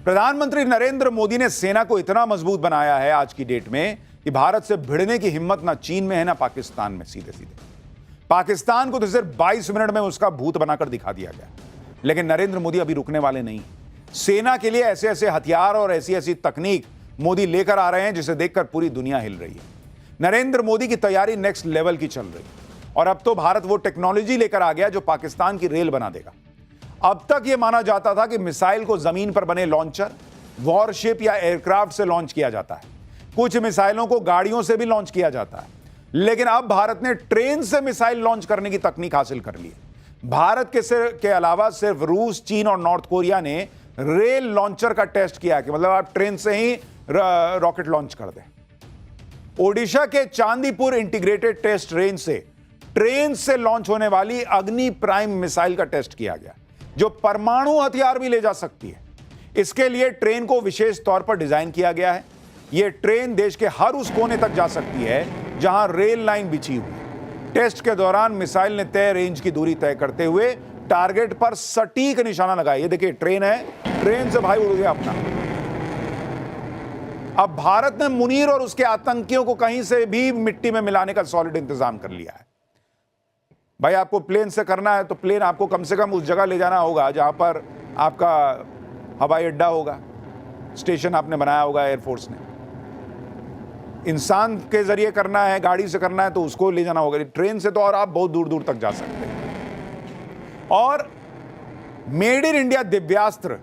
प्रधानमंत्री नरेंद्र मोदी ने सेना को इतना मजबूत बनाया है आज की डेट में कि भारत से भिड़ने की हिम्मत ना चीन में है ना पाकिस्तान में। सीधे सीधे पाकिस्तान को तो सिर्फ 22 मिनट में उसका भूत बनाकर दिखा दिया गया, लेकिन नरेंद्र मोदी अभी रुकने वाले नहीं। सेना के लिए ऐसे ऐसे हथियार और ऐसी ऐसी तकनीक मोदी लेकर आ रहे हैं जिसे देखकर पूरी दुनिया हिल रही है। नरेंद्र मोदी की तैयारी नेक्स्ट लेवल की चल रही है और अब तो भारत वो टेक्नोलॉजी लेकर आ गया जो पाकिस्तान की रेल बना देगा। अब तक यह माना जाता था कि मिसाइल को जमीन पर बने लॉन्चर, वॉरशिप या एयरक्राफ्ट से लॉन्च किया जाता है। कुछ मिसाइलों को गाड़ियों से भी लॉन्च किया जाता है, लेकिन अब भारत ने ट्रेन से मिसाइल लॉन्च करने की तकनीक हासिल कर ली है। भारत के अलावा सिर्फ रूस, चीन और नॉर्थ कोरिया ने रेल लॉन्चर का टेस्ट किया कि मतलब आप ट्रेन से ही रॉकेट लॉन्च कर दें। ओडिशा के चांदीपुर इंटीग्रेटेड टेस्ट रेंज से ट्रेन से लॉन्च होने वाली अग्नि प्राइम मिसाइल का टेस्ट किया गया, जो परमाणु हथियार भी ले जा सकती है। इसके लिए ट्रेन को विशेष तौर पर डिजाइन किया गया है। यह ट्रेन देश के हर उस कोने तक जा सकती है जहां रेल लाइन बिछी हुई है। टेस्ट के दौरान मिसाइल ने तय रेंज की दूरी तय करते हुए टारगेट पर सटीक निशाना लगाया। ये देखिए ट्रेन है, ट्रेन से भाई उड़ गया अपना। अब भारत ने मुनीर और उसके आतंकियों को कहीं से भी मिट्टी में मिलाने का सॉलिड इंतजाम कर लिया है। भाई आपको प्लेन से करना है तो प्लेन आपको कम से कम उस जगह ले जाना होगा जहां पर आपका हवाई अड्डा होगा, स्टेशन आपने बनाया होगा एयरफोर्स ने। इंसान के जरिए करना है, गाड़ी से करना है तो उसको ले जाना होगा। ट्रेन से तो और आप बहुत दूर दूर तक जा सकते हैं। और मेड इन इंडिया दिव्यास्त्र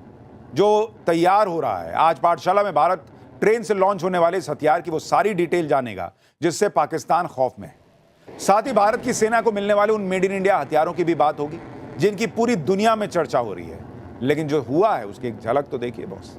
जो तैयार हो रहा है, आज पाठशाला में भारत ट्रेन से लॉन्च होने वाले इस हथियार की वो सारी डिटेल जानेगा जिससे पाकिस्तान खौफ में है। साथ ही भारत की सेना को मिलने वाले उन मेड इन इंडिया हथियारों की भी बात होगी जिनकी पूरी दुनिया में चर्चा हो रही है। लेकिन जो हुआ है उसकी एक झलक तो देखिए बॉस।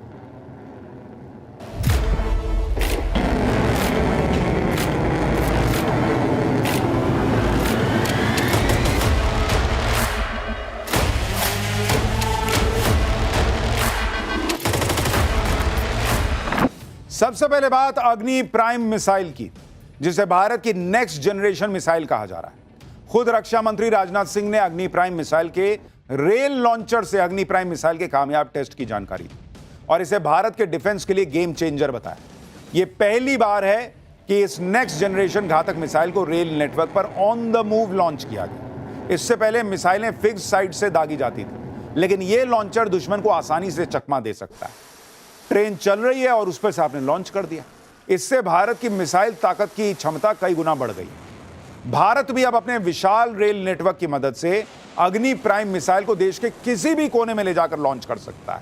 सबसे पहले बात अग्नि प्राइम मिसाइल की, जिसे भारत की नेक्स्ट जनरेशन मिसाइल कहा जा रहा है। खुद रक्षा मंत्री राजनाथ सिंह ने अग्नि प्राइम मिसाइल के रेल लॉन्चर से अग्नि प्राइम मिसाइल के कामयाब टेस्ट की जानकारी दी और इसे भारत के डिफेंस के लिए गेम चेंजर बताया। यह पहली बार है कि इस नेक्स्ट जनरेशन घातक मिसाइल को रेल नेटवर्क पर ऑन द मूव लॉन्च किया गया। इससे पहले मिसाइलें फिक्स साइट से दागी जाती थी, लेकिन यह लॉन्चर दुश्मन को आसानी से चकमा दे सकता है। ट्रेन चल रही है और उस पर से आपने लॉन्च कर दिया। इससे भारत की मिसाइल ताकत की क्षमता कई गुना बढ़ गई। भारत भी अब अपने विशाल रेल नेटवर्क की मदद से अग्नि प्राइम मिसाइल को देश के किसी भी कोने में ले जाकर लॉन्च कर सकता है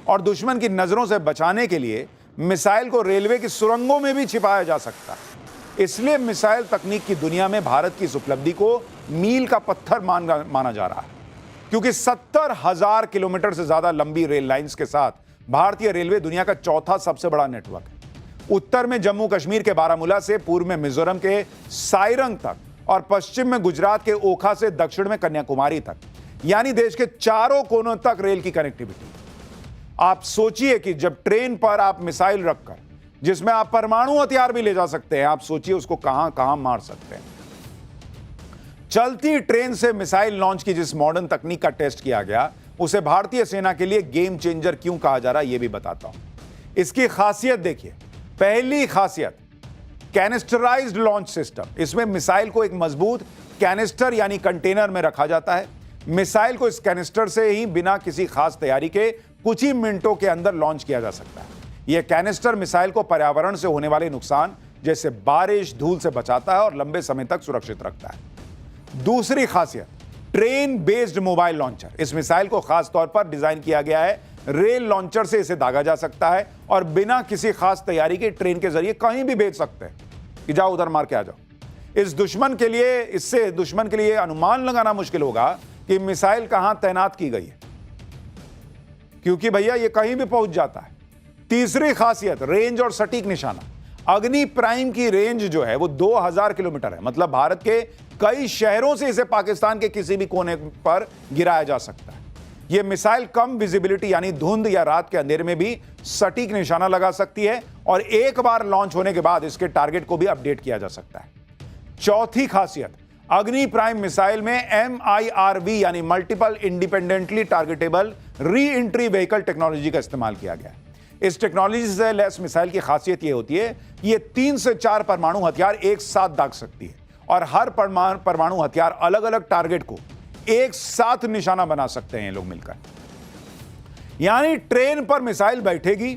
और दुश्मन की नजरों से बचाने के लिए मिसाइल को रेलवे की सुरंगों में भी छिपाया जा सकता है। इसलिए मिसाइल तकनीक की दुनिया में भारत की इस उपलब्धि को मील का पत्थर माना जा रहा है, क्योंकि 70,000 किलोमीटर से ज्यादा लंबी रेल लाइंस के साथ भारतीय रेलवे दुनिया का चौथा सबसे बड़ा नेटवर्क है। उत्तर में जम्मू कश्मीर के बारामूला से, पूर्व में मिजोरम के साइरंग तक और पश्चिम में गुजरात के ओखा से दक्षिण में कन्याकुमारी तक, यानी देश के चारों कोनों तक रेल की कनेक्टिविटी। आप सोचिए कि जब ट्रेन पर आप मिसाइल रखकर, जिसमें आप परमाणु हथियार भी ले जा सकते हैं, आप सोचिए उसको कहां कहां मार सकते हैं। चलती ट्रेन से मिसाइल लॉन्च की जिस मॉडर्न तकनीक का टेस्ट किया गया, उसे भारतीय सेना के लिए गेम चेंजर क्यों कहा जा रहा है, यह भी बताता हूं। इसकी खासियत देखिए। पहली खासियत, कैनिस्टराइज्ड लॉन्च सिस्टम। इसमें मिसाइल को एक मजबूत कैनिस्टर यानी कंटेनर में रखा जाता है। मिसाइल को इस कैनिस्टर से ही बिना किसी खास तैयारी के कुछ ही मिनटों के अंदर लॉन्च किया जा सकता है। यह कैनिस्टर मिसाइल को पर्यावरण से होने वाले नुकसान जैसे बारिश, धूल से बचाता है और लंबे समय तक सुरक्षित रखता है। दूसरी खासियत, ट्रेन बेस्ड मोबाइल लॉन्चर। इस मिसाइल को खास तौर पर डिजाइन किया गया है। रेल लॉन्चर से इसे दागा जा सकता है और बिना किसी खास तैयारी के ट्रेन के जरिए कहीं भी भेज सकते हैं कि जाओ उधर मार के आ जाओ। इससे दुश्मन के लिए अनुमान लगाना मुश्किल होगा कि मिसाइल कहां तैनात की गई है, क्योंकि भैया ये कहीं भी पहुंच जाता है। तीसरी खासियत, रेंज और सटीक निशाना। अग्नि प्राइम की रेंज जो है वो 2000 किलोमीटर है, मतलब भारत के कई शहरों से इसे पाकिस्तान के किसी भी कोने पर गिराया जा सकता है। यह मिसाइल कम विजिबिलिटी यानी धुंध या रात के अंधेरे में भी सटीक निशाना लगा सकती है और एक बार लॉन्च होने के बाद इसके टारगेट को भी अपडेट किया जा सकता है। चौथी खासियत, अग्नि प्राइम मिसाइल में MIRV यानी multiple independently targetable re entry vehicle technology का इस्तेमाल किया गया है। इस टेक्नोलॉजी से लैस मिसाइल की खासियत यह होती है कि ये 3 से 4 परमाणु हथियार एक साथ दाग सकती है और हर परमाणु हथियार अलग अलग टारगेट को एक साथ निशाना बना सकते हैं ये लोग मिलकर। यानी ट्रेन पर मिसाइल बैठेगी,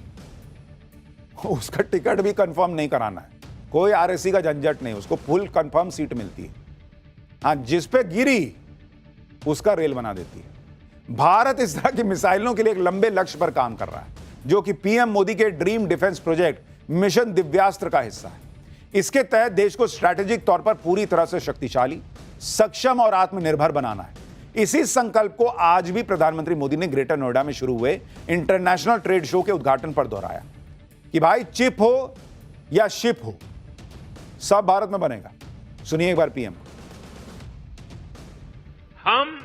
उसका टिकट भी कंफर्म नहीं कराना है, कोई आरएसी का झंझट नहीं, उसको फुल कंफर्म सीट मिलती है। हां, जिस पे गिरी उसका रेल बना देती है। भारत इस तरह की मिसाइलों के लिए एक लंबे लक्ष्य पर काम कर रहा है, जो कि पीएम मोदी के dream defence project mission Divyastra का हिस्सा है। इसके तहत देश को स्ट्रैटेजिक तौर पर पूरी तरह से शक्तिशाली, सक्षम और आत्मनिर्भर बनाना है। इसी संकल्प को आज भी प्रधानमंत्री मोदी ने ग्रेटर नोएडा में शुरू हुए इंटरनेशनल ट्रेड शो के उद्घाटन पर दोहराया कि भाई चिप हो या शिप हो, सब भारत में बनेगा। सुनिए एक बार पीएम। हम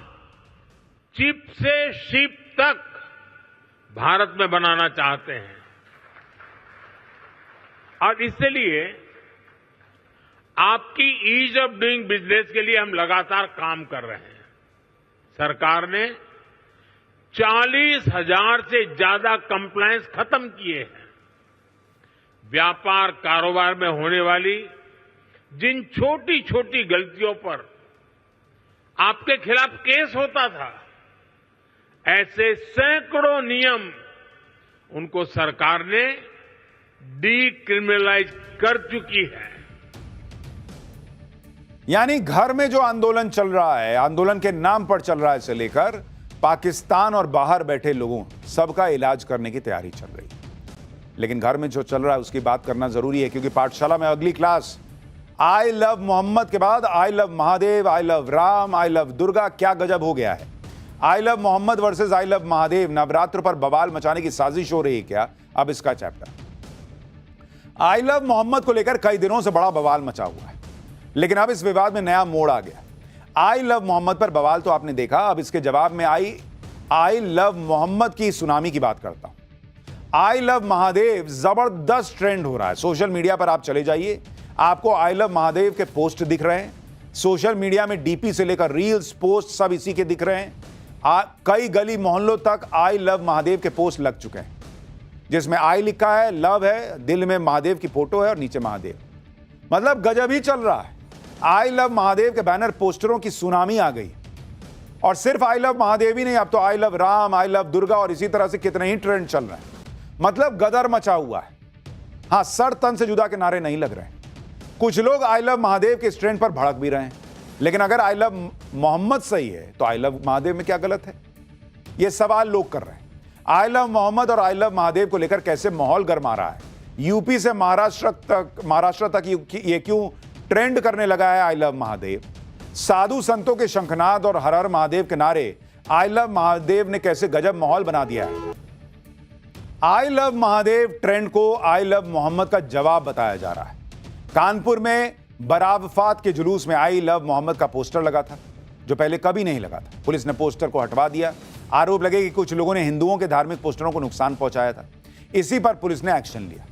चिप से शिप तक भारत में बनाना चाहते हैं और इसलिए आपकी ईज ऑफ डूइंग बिजनेस के लिए हम लगातार काम कर रहे हैं। सरकार ने 40,000 से ज्यादा कंप्लायंस खत्म किए हैं। व्यापार कारोबार में होने वाली जिन छोटी छोटी गलतियों पर आपके खिलाफ केस होता था, ऐसे सैकड़ों नियम उनको सरकार ने डीक्रिमिनलाइज कर चुकी है। यानी घर में जो आंदोलन चल रहा है, आंदोलन के नाम पर चल रहा है, से लेकर पाकिस्तान और बाहर बैठे लोगों सबका इलाज करने की तैयारी चल रही है। लेकिन घर में जो चल रहा है उसकी बात करना जरूरी है, क्योंकि पाठशाला में अगली क्लास आई लव मोहम्मद के बाद I love Mahadev, I love Ram, I love Durga, क्या गजब हो गया है। I love Mohammad versus I love Mahadev, Navratra पर बवाल मचाने की साजिश हो रही है क्या? अब इसका चैप्टर। आई लव मोहम्मद को लेकर कई दिनों से बड़ा बवाल मचा हुआ है, लेकिन अब इस विवाद में नया मोड़ आ गया। आई लव मोहम्मद पर बवाल तो आपने देखा, अब इसके जवाब में आई लव मोहम्मद की सुनामी की बात करता हूं। आई लव महादेव जबरदस्त ट्रेंड हो रहा है। सोशल मीडिया पर आप चले जाइए, आपको आई लव महादेव के पोस्ट दिख रहे हैं। सोशल मीडिया में डीपी से लेकर रील्स, पोस्ट सब इसी के दिख रहे हैं। कई गली मोहल्लों तक आई लव महादेव के पोस्ट लग चुके हैं, जिसमें आई लिखा है, लव है, दिल में महादेव की फोटो है और नीचे महादेव। मतलब गजब ही चल रहा है। आई लव महादेव के बैनर पोस्टरों की सुनामी आ गई। और सिर्फ आई लव महादेव ही नहीं, अब तो आई love Ram, I love Durga और इसी तरह से कितने ही ट्रेंड चल रहे हैं। मतलब गदर मचा हुआ है। हां, सर तन से जुदा के नारे नहीं लग रहे हैं। कुछ लोग आई लव महादेव के इस ट्रेंड पर भड़क भी रहे हैं, लेकिन अगर आई लव मोहम्मद सही है तो आई लव महादेव में क्या गलत है? यह सवाल लोग कर रहे हैं। आई लव मोहम्मद और आई लव महादेव को लेकर कैसे माहौल गरमा रहा है। यूपी से महाराष्ट्र तक ये क्यों ट्रेंड करने लगा है आई लव महादेव। साधु संतों के शंखनाद और हर हर महादेव के नारे आई लव महादेव ने कैसे गजब माहौल बना दिया है। आई लव महादेव ट्रेंड को आई लव मोहम्मद का जवाब बताया जा रहा है। कानपुर में बरावफात के जुलूस में आई लव मोहम्मद का पोस्टर लगा था, जो पहले कभी नहीं लगा था। पुलिस ने पोस्टर को हटवा दिया। आरोप लगे कि कुछ लोगों ने हिंदुओं के धार्मिक पोस्टरों को नुकसान पहुंचाया था। इसी पर पुलिस ने एक्शन लिया,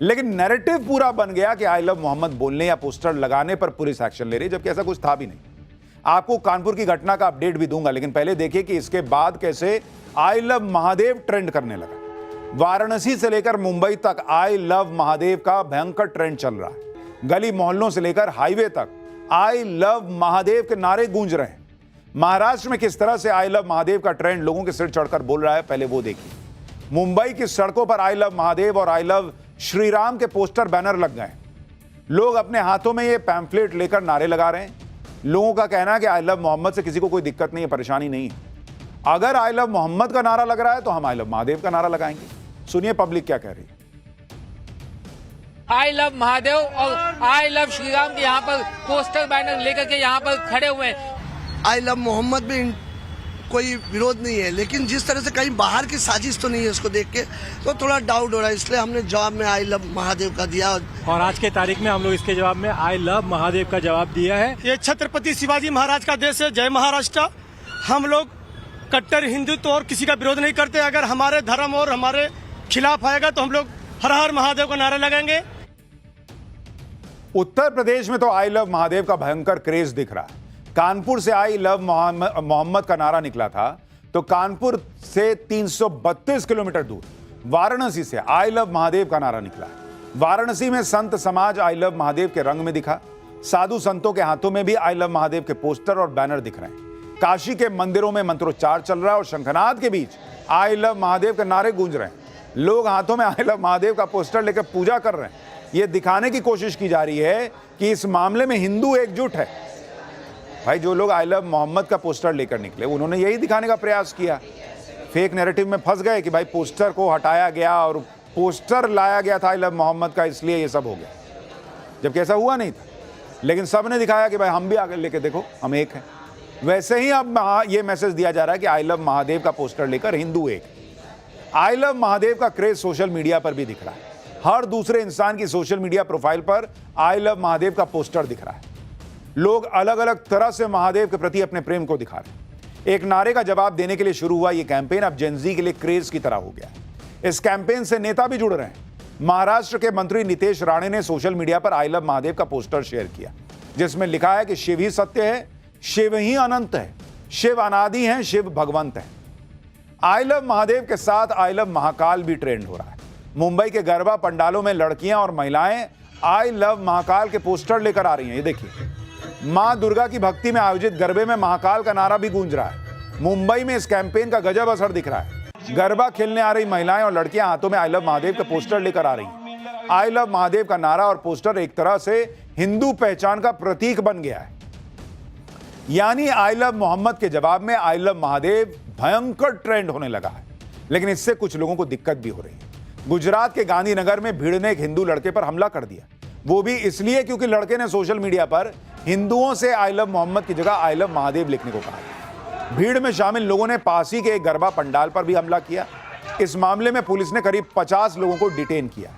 लेकिन नैरेटिव पूरा बन गया कि आई लव मोहम्मद बोलने या पोस्टर लगाने पर पुलिस एक्शन ले रही, जबकि ऐसा कुछ था भी नहीं। आपको कानपुर की घटना का अपडेट भी दूंगा, लेकिन पहले देखिए कि इसके बाद कैसे आई लव महादेव ट्रेंड करने लगा। वाराणसी से लेकर मुंबई तक आई लव महादेव का भयंकर ट्रेंड चल रहा है। गली मोहल्लों से लेकर हाईवे तक आई लव महादेव के नारे गूंज रहे हैं। महाराष्ट्र में किस तरह से आई लव महादेव का ट्रेंड लोगों के सिर चढ़कर बोल रहा है, पहले वो देखिए। मुंबई की सड़कों पर आई लव महादेव और आई लव श्री राम के पोस्टर बैनर लग गए। लोग अपने हाथों में ये पैम्फलेट लेकर नारे लगा रहे हैं। लोगों का कहना है कि आई लव मोहम्मद से किसी को कोई दिक्कत नहीं है, परेशानी नहीं है। अगर आई लव मोहम्मद का नारा लग रहा है तो हम आई लव महादेव का नारा लगाएंगे। सुनिए पब्लिक क्या कह रही है। आई लव महादेव और आई लव श्री राम के यहाँ पर पोस्टर बैनर लेकर के यहाँ पर खड़े हुए हैं। आई लव मोहम्मद में कोई विरोध नहीं है, लेकिन जिस तरह से कहीं बाहर की साजिश तो नहीं है, उसको देख के तो थोड़ा डाउट हो रहा है, इसलिए हमने जवाब में आई लव महादेव का दिया। और आज के तारीख में हम लोग इसके जवाब में आई लव महादेव का जवाब दिया है। ये छत्रपति शिवाजी महाराज का देश है, जय महाराष्ट्र। हम लोग कट्टर हिंदुत्व और किसी का विरोध नहीं करते। अगर हमारे धर्म और हमारे खिलाफ आएगा तो हम लोग हर हर महादेव का नारा लगाएंगे। उत्तर प्रदेश में तो आई लव महादेव का भयंकर क्रेज दिख रहा है। कानपुर से आई लव मोहम्मद का नारा निकला था, तो कानपुर से 332 किलोमीटर दूर वाराणसी से आई लव महादेव का नारा निकला। वाराणसी में संत समाज आई लव महादेव के रंग में दिखा। साधु संतों के हाथों में भी आई लव महादेव के पोस्टर और बैनर दिख रहे हैं। काशी के मंदिरों में मंत्रोच्चार चल रहा है और शंखनाद के बीच आई लव महादेव के नारे गूंज रहे हैं। लोग हाथों में आई लव महादेव का पोस्टर लेकर पूजा कर रहे हैं। यह दिखाने की कोशिश की जा रही है कि इस मामले में हिंदू एकजुट है। भाई, जो लोग आई लव मोहम्मद का पोस्टर लेकर निकले उन्होंने यही दिखाने का प्रयास किया। फेक नैरेटिव में फंस गए कि भाई पोस्टर को हटाया गया और पोस्टर लाया गया था आई लव मोहम्मद का, इसलिए ये सब हो गया, जबकि ऐसा हुआ नहीं था। लेकिन सब ने दिखाया कि भाई हम भी आगे लेके देखो, हम एक हैं। वैसे ही अब ये मैसेज दिया जा रहा है कि आई लव महादेव का पोस्टर लेकर हिंदू एक। आई लव महादेव का क्रेज सोशल मीडिया पर भी दिख रहा है। हर दूसरे इंसान की सोशल मीडिया प्रोफाइल पर आई लव महादेव का पोस्टर दिख रहा है। लोग अलग अलग तरह से महादेव के प्रति अपने प्रेम को दिखा रहे हैं। एक नारे का जवाब देने के लिए शुरू हुआ यह कैंपेन अब जेनजी के लिए क्रेज की तरह हो गया है। इस कैंपेन से नेता भी जुड़ रहे हैं। महाराष्ट्र के मंत्री नितेश राणे ने सोशल मीडिया पर आई लव महादेव का पोस्टर शेयर किया, जिसमें लिखा है कि शिव ही सत्य है, शिव ही अनंत है, शिव अनादि है, शिव भगवंत है। आई लव महादेव के साथ आई लव महाकाल भी ट्रेंड हो रहा है। मुंबई के गरबा पंडालों में लड़कियां और महिलाएं आई लव महाकाल के पोस्टर लेकर आ रही हैं। ये देखिए, मां दुर्गा की भक्ति में आयोजित गरबे में महाकाल का नारा भी गूंज रहा है। मुंबई में इस कैंपेन का गजब असर दिख रहा है। गरबा खेलने आ रही महिलाएं और लड़कियां हाथों में आई लव महादेव के पोस्टर लेकर आ रही हैं। आई लव महादेव का नारा और पोस्टर एक तरह से हिंदू पहचान का प्रतीक बन गया है। यानी आई लव मोहम्मद के जवाब में आई लव महादेव भयंकर ट्रेंड होने लगा है। लेकिन इससे कुछ लोगों को दिक्कत भी हो रही है। गुजरात के गांधीनगर में भीड़ ने एक हिंदू लड़के पर हमला कर दिया, वो भी इसलिए क्योंकि लड़के ने सोशल मीडिया पर हिंदुओं से आई लव मोहम्मद की जगह आई लव महादेव लिखने को कहा। भीड़ में शामिल लोगों ने पास ही के एक गरबा पंडाल पर भी हमला किया। इस मामले में पुलिस ने करीब 50 लोगों को डिटेन किया।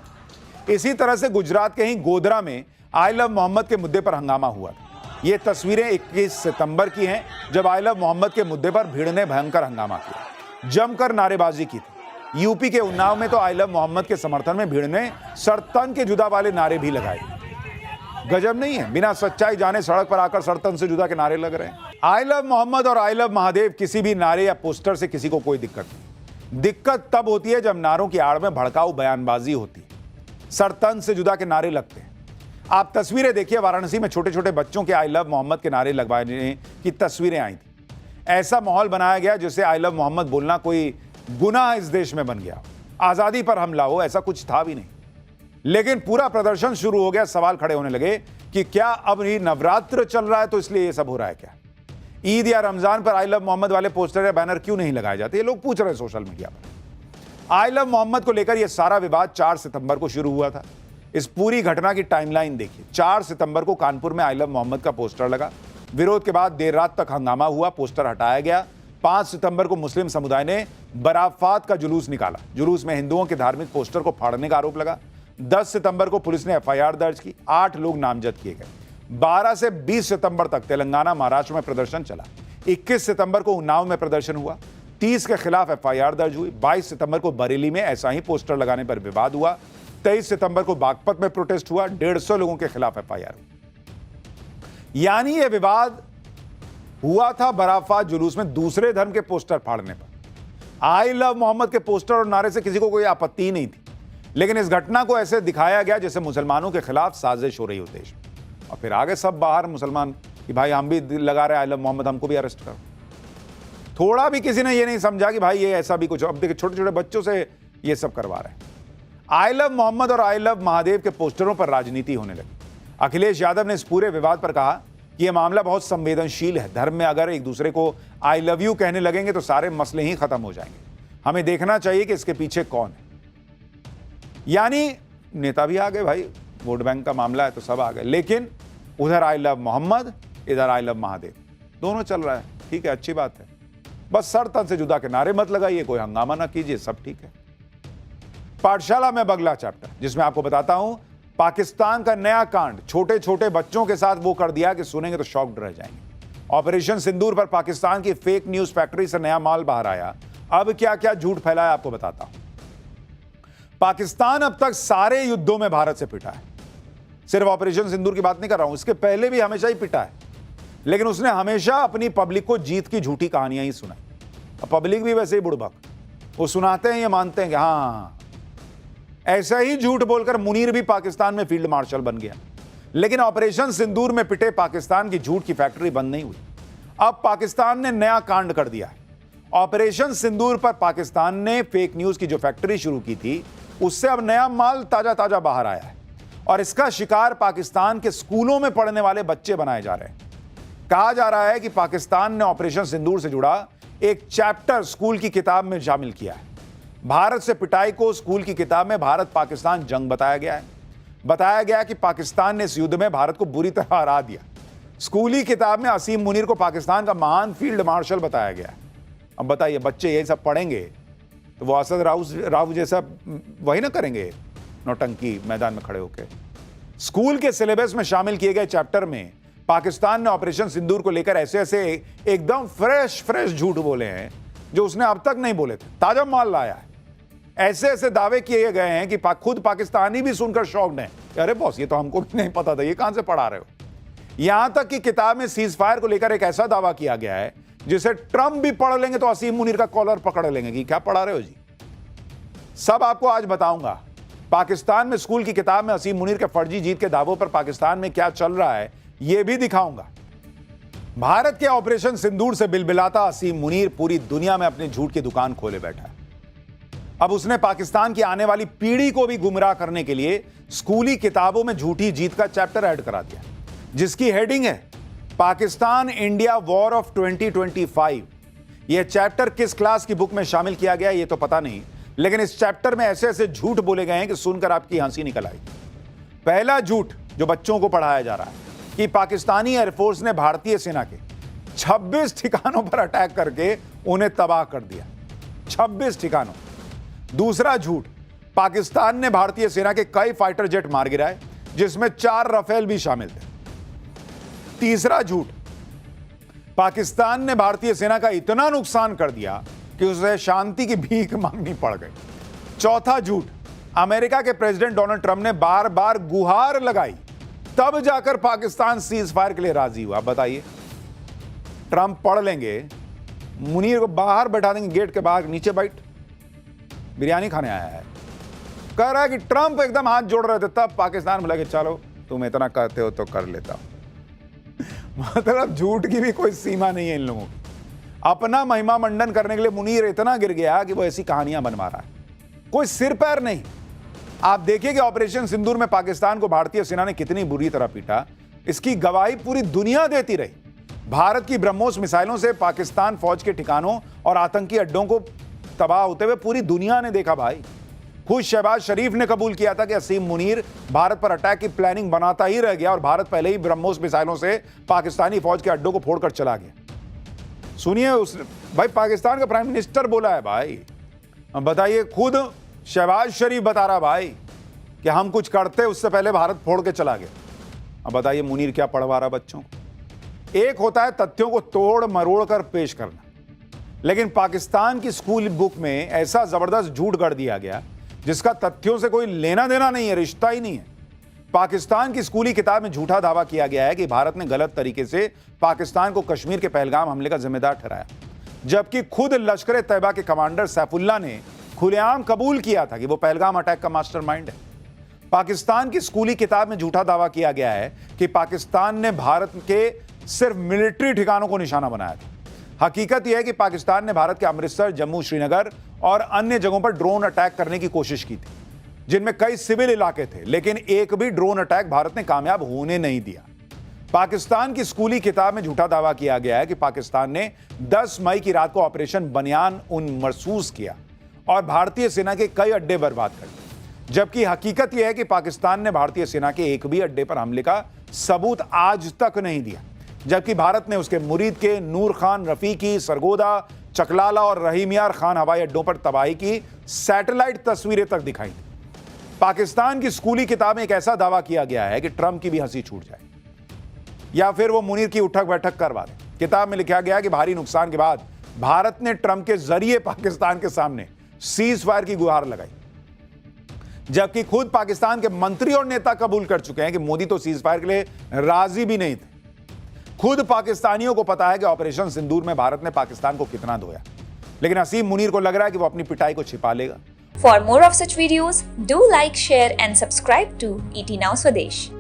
इसी तरह से गुजरात के ही गोधरा में आई लव मोहम्मद के मुद्दे पर हंगामा हुआ था। ये तस्वीरें 21 सितंबर की हैं, जब आई लव मोहम्मद के मुद्दे पर भीड़ ने भयंकर हंगामा किया, जमकर नारेबाजी की थी। यूपी के उन्नाव में तो आई लव मोहम्मद के समर्थन में भीड़ ने सरतन के जुदा वाले नारे भी लगाए। गजब नहीं है, बिना सच्चाई जाने सड़क पर आकर सरतन से जुदा के नारे लग रहे हैं। आई लव मोहम्मद और आई लव महादेव किसी भी नारे या पोस्टर से किसी को कोई दिक्कत नहीं। दिक्कत तब होती है जब नारों की आड़ में भड़काऊ बयानबाजी होती है, सरतन से जुदा के नारे लगते हैं। आप तस्वीरें देखिए, वाराणसी में छोटे छोटे बच्चों के आई लव मोहम्मद के नारे लगवाने की तस्वीरें आई थी। ऐसा माहौल बनाया गया जिससे आई लव मोहम्मद बोलना कोई गुनाह इस देश में बन गया, आजादी पर हमला हो, ऐसा कुछ था भी नहीं। लेकिन पूरा प्रदर्शन शुरू हो गया। सवाल खड़े होने लगे कि क्या अब ये नवरात्र चल रहा है तो इसलिए ये सब हो रहा है क्या? ईद या रमजान पर आई लव मोहम्मद वाले पोस्टर या बैनर क्यों नहीं लगाए जाते? ये लोग पूछ रहे हैं सोशल मीडिया पर। आई लव मोहम्मद को लेकर यह सारा विवाद 4 सितंबर को शुरू हुआ था। इस पूरी घटना की टाइमलाइन देखिए। 4 सितंबर को कानपुर में आई लव मोहम्मद का पोस्टर लगा। विरोध के बाद देर रात तक हंगामा हुआ, पोस्टर हटाया गया। 5 सितंबर को मुस्लिम समुदाय ने बराफात का जुलूस निकाला। जुलूस में हिंदुओं के धार्मिक पोस्टर को फाड़ने का आरोप लगा। 10 सितंबर को पुलिस ने एफआईआर दर्ज की। 8 लोग नामजद किए गए। 12 से 20 सितंबर तक तेलंगाना, महाराष्ट्र में प्रदर्शन चला। 21 सितंबर को उन्नाव में प्रदर्शन हुआ। 30 के खिलाफ एफआईआर दर्ज हुई। 22 सितंबर को बरेली में ऐसा ही पोस्टर लगाने पर विवाद हुआ। 23 सितंबर को बागपत में प्रोटेस्ट हुआ। 150 लोगों के खिलाफ एफआईआर हुई। यानी यह विवाद हुआ था बराफात जुलूस में दूसरे धर्म के पोस्टर फाड़ने पर। आई लव मोहम्मद के पोस्टर और नारे से किसी को कोई आपत्ति नहीं थी, लेकिन इस घटना को ऐसे दिखाया गया जैसे मुसलमानों के खिलाफ साजिश हो रही हो देश में। और फिर आगे सब बाहर मुसलमान कि भाई हम भी लगा रहे आई लव मोहम्मद, हमको भी अरेस्ट करो। थोड़ा भी किसी ने ये नहीं समझा कि भाई ये ऐसा भी कुछ। अब देखिए, छोटे छोटे बच्चों से ये सब करवा रहे हैं। आई लव मोहम्मद और आई लव महादेव के पोस्टरों पर राजनीति होने लगी। अखिलेश यादव ने इस पूरे विवाद पर कहा कि यह मामला बहुत संवेदनशील है। धर्म में अगर एक दूसरे को आई लव यू कहने लगेंगे तो सारे मसले ही खत्म हो जाएंगे। हमें देखना चाहिए कि इसके पीछे कौन है। यानी नेता भी आ गए, भाई वोट बैंक का मामला है तो सब आ गए, लेकिन उधर आई लव मोहम्मद, इधर आई लव महादेव, दोनों चल रहा है। ठीक है, अच्छी बात है, बस सर तन से जुदा के नारे मत लगाइए, कोई हंगामा ना कीजिए, सब ठीक है। पाठशाला में अगला चैप्टर, जिसमें आपको बताता हूं पाकिस्तान का नया कांड। छोटे छोटे बच्चों के साथ वो कर दिया कि सुनेंगे तो शॉक्ड रह जाएंगे। ऑपरेशन सिंदूर पर पाकिस्तान की फेक न्यूज फैक्ट्री से नया माल बाहर आया। अब क्या क्या झूठ फैलाया आपको बताता हूं। पाकिस्तान अब तक सारे युद्धों में भारत से पिटा है। सिर्फ ऑपरेशन सिंदूर की बात नहीं कर रहा हूं, इसके पहले भी हमेशा ही पिटा है, लेकिन उसने हमेशा अपनी पब्लिक को जीत की झूठी कहानियां ही सुनाई। पब्लिक भी वैसे ही बुड़बक, वो सुनाते हैं, ये मानते हैं कि हाँ। ऐसा ही झूठ बोलकर मुनीर भी पाकिस्तान में फील्ड मार्शल बन गया। लेकिन ऑपरेशन सिंदूर में पिटे पाकिस्तान की झूठ की फैक्ट्री बंद नहीं हुई। अब पाकिस्तान ने नया कांड कर दिया है। ऑपरेशन सिंदूर पर पाकिस्तान ने फेक न्यूज की जो फैक्ट्री शुरू की थी, उससे अब नया माल ताजा ताजा बाहर आया है और इसका शिकार पाकिस्तान के स्कूलों में पढ़ने वाले बच्चे बनाए जा रहे हैं। कहा जा रहा है कि पाकिस्तान ने ऑपरेशन सिंदूर से जुड़ा एक चैप्टर स्कूल की किताब में शामिल किया है। भारत से पिटाई को स्कूल की किताब में भारत पाकिस्तान जंग बताया गया है। बताया गया कि पाकिस्तान ने इस युद्ध में भारत को बुरी तरह हरा दिया। स्कूली किताब में असीम मुनीर को पाकिस्तान का महान फील्ड मार्शल बताया गया है। अब बताइए, बच्चे यही सब पढ़ेंगे तो वो असद राव जैसा वही ना करेंगे, नौटंकी मैदान में खड़े होकर। स्कूल के सिलेबस में शामिल किए गए चैप्टर में पाकिस्तान ने ऑपरेशन सिंदूर को लेकर ऐसे ऐसे एकदम फ्रेश झूठ बोले हैं जो उसने अब तक नहीं बोले थे। ताजा माल लाया है। ऐसे ऐसे दावे किए गए हैं कि खुद पाकिस्तानी भी सुनकर शॉक्ड हैं। अरे बॉस, ये तो हमको भी नहीं पता था, ये कहां से पढ़ा रहे हो। यहां तक कि किताब में सीज फायर को लेकर एक ऐसा दावा किया गया है जिसे ट्रंप भी पढ़ लेंगे तो असीम मुनीर का कॉलर पकड़ लेंगे कि क्या पढ़ा रहे हो जी। सब आपको आज बताऊंगा। पाकिस्तान में स्कूल की किताब में असीम मुनीर के फर्जी जीत के दावों पर पाकिस्तान में क्या चल रहा है, यह भी दिखाऊंगा। भारत के ऑपरेशन सिंदूर से बिलबिलाता असीम मुनीर पूरी दुनिया में अपनी झूठ की दुकान खोले बैठा है। अब उसने पाकिस्तान की आने वाली पीढ़ी को भी गुमराह करने के लिए स्कूली किताबों में झूठी जीत का चैप्टर ऐड करा दिया, जिसकी हेडिंग है पाकिस्तान इंडिया वॉर ऑफ 2025। यह चैप्टर किस क्लास की बुक में शामिल किया गया ये तो पता नहीं, लेकिन इस चैप्टर में ऐसे ऐसे झूठ बोले गए हैं कि सुनकर आपकी हंसी निकल आई। पहला झूठ जो बच्चों को पढ़ाया जा रहा है कि पाकिस्तानी एयरफोर्स ने भारतीय सेना के 26 ठिकानों पर अटैक करके उन्हें तबाह कर दिया। 26 ठिकानों। दूसरा झूठ, पाकिस्तान ने भारतीय सेना के कई फाइटर जेट मार गिराए, जिसमें 4 राफेल भी शामिल थे। तीसरा झूठ, पाकिस्तान ने भारतीय सेना का इतना नुकसान कर दिया कि उसे शांति की भीख मांगनी पड़ गई। चौथा झूठ, अमेरिका के प्रेसिडेंट डोनाल्ड ट्रंप ने बार बार गुहार लगाई, तब जाकर पाकिस्तान सीज फायर के लिए राजी हुआ। बताइए, ट्रंप पढ़ लेंगे, मुनीर को बाहर बैठा देंगे, गेट के बाहर, नीचे बैठ, बिरयानी खाने आया है। कह रहा है कि ट्रंप एकदम हाथ जोड़ रहे थे, तब पाकिस्तान बोला कि चलो तुम इतना करते हो तो कर लेता हूं। मतलब झूठ की भी कोई सीमा नहीं है इन लोगों की। अपना महिमा मंडन करने के लिए मुनीर इतना गिर गया कि वो ऐसी कहानियां बनवा रहा है, कोई सिर पैर नहीं। आप देखिए कि ऑपरेशन सिंदूर में पाकिस्तान को भारतीय सेना ने कितनी बुरी तरह पीटा, इसकी गवाही पूरी दुनिया देती रही। भारत की ब्रह्मोस मिसाइलों से पाकिस्तान फौज के ठिकानों और आतंकी अड्डों को तबाह होते हुए पूरी दुनिया ने देखा भाई। खुद शहबाज शरीफ ने कबूल किया था कि असीम मुनीर भारत पर अटैक की प्लानिंग बनाता ही रह गया और भारत पहले ही ब्रह्मोस मिसाइलों से पाकिस्तानी फौज के अड्डों को फोड़कर चला गया। सुनिए, उस भाई पाकिस्तान का प्राइम मिनिस्टर बोला है भाई। बताइए, खुद शहबाज शरीफ बता रहा भाई कि हम कुछ करते उससे पहले भारत फोड़ के चला गया। अब बताइए मुनीर क्या पढ़वा रहा बच्चों को। एक होता है तथ्यों को तोड़ मरोड़ कर पेश करना, लेकिन पाकिस्तान की स्कूल बुक में ऐसा जबरदस्त झूठ गढ़ दिया गया जिसका तथ्यों से कोई लेना देना नहीं है, रिश्ता ही नहीं है। पाकिस्तान की स्कूली किताब में झूठा दावा किया गया है कि भारत ने गलत तरीके से पाकिस्तान को कश्मीर के पहलगाम हमले का जिम्मेदार ठहराया, जबकि खुद लश्कर तैयबा के कमांडर सैफुल्लाह ने खुलेआम कबूल किया था कि वो पहलगाम अटैक का मास्टरमाइंड है। पाकिस्तान की स्कूली किताब में झूठा दावा किया गया है कि पाकिस्तान ने भारत के सिर्फ मिलिट्री ठिकानों को निशाना बनाया था। हकीकत यह है कि पाकिस्तान ने भारत के अमृतसर, जम्मू, श्रीनगर और अन्य जगहों पर ड्रोन अटैक करने की कोशिश की थी, जिनमें कई सिविल इलाके थे, लेकिन एक भी ड्रोन अटैक भारत ने कामयाब होने नहीं दिया। पाकिस्तान की स्कूली किताब में झूठा दावा किया गया है कि पाकिस्तान ने 10 मई की रात को ऑपरेशन बनियान उन महसूस किया और भारतीय सेना के कई अड्डे बर्बाद कर दिए, जबकि हकीकत यह है कि पाकिस्तान ने भारतीय सेना के एक भी अड्डे पर हमले का सबूत आज तक नहीं दिया, जबकि भारत ने उसके मुरीद के नूर खान, रफीकी, सरगोदा, चकलाला और रहीम यार खान हवाई अड्डों पर तबाही की सैटेलाइट तस्वीरें तक दिखाई थी। पाकिस्तान की स्कूली किताब में एक ऐसा दावा किया गया है कि ट्रंप की भी हंसी छूट जाए या फिर वो मुनीर की उठक बैठक करवा दे। किताब में लिखा गया कि भारी नुकसान के बाद भारत ने ट्रंप के जरिए पाकिस्तान के सामने सीज फायर की गुहार लगाई, जबकि खुद पाकिस्तान के मंत्री और नेता कबूल कर चुके हैं कि मोदी तो सीज फायर के लिए राजी भी नहीं थे। खुद पाकिस्तानियों को पता है कि ऑपरेशन सिंदूर में भारत ने पाकिस्तान को कितना धोया। लेकिन असीम मुनीर को लग रहा है कि वो अपनी पिटाई को छिपा लेगा। For more of such videos, do like, share and subscribe to ET Now Swadesh.